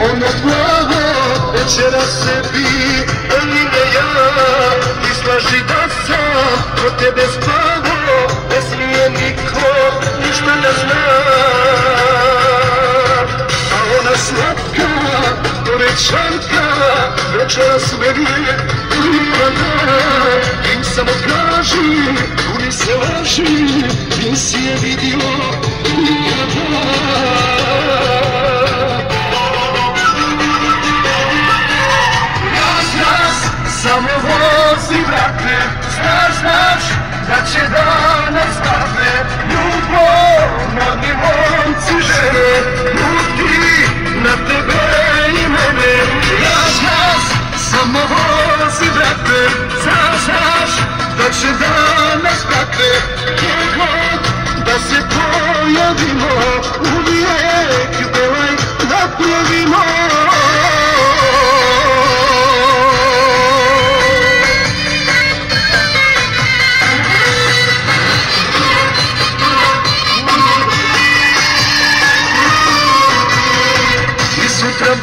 Ono blago večera sebi ne ja i slaži da sam od tebe spavao, ne smije niko ništa da zna. A ona slatka, dorečanka, večeras meni pripada. Im samo kaži, puni se laži, nisi je vidio nikada. Samo vozi, brate, znaš da će danas stane ljubomorni momci žene, ljuti na tebe i mene. Znaš, samo vozi, brate, znaš da će danas brate, gdje god da se pojavimo, uvijek belaj napravimo.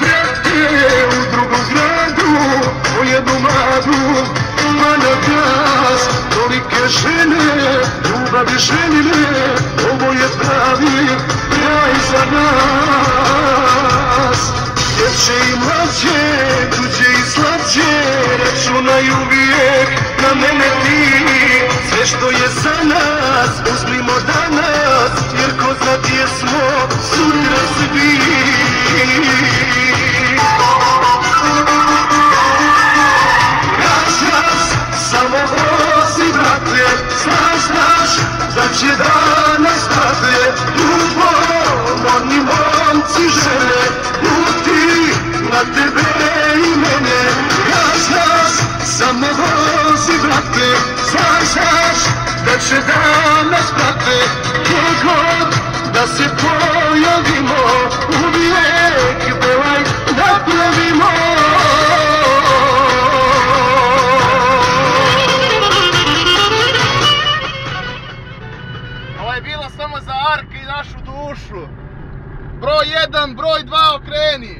Brate, u drugom gradu, u jednu mladu, ma na glas, tolike žene, ljubavi ženile, ovo je pravi kraj za nas. Dječje i mlađe, tuđe i slađe, računaj uvijek na mene ti. Sve što je za nas, uzmimo danas, jer ko zna gdje smo, sutra svi. Samo vozi, brate, znaš da će danas brate, ljubomorni momci žene, ljuti na tebe i mene. Znaš, samo vozi, brate, znaš da će danas brate, gdje god da se pojavimo, uvijek belaj napravimo. Bila samo za Arka i našu dušu. Broj 1, broj 2 okreni.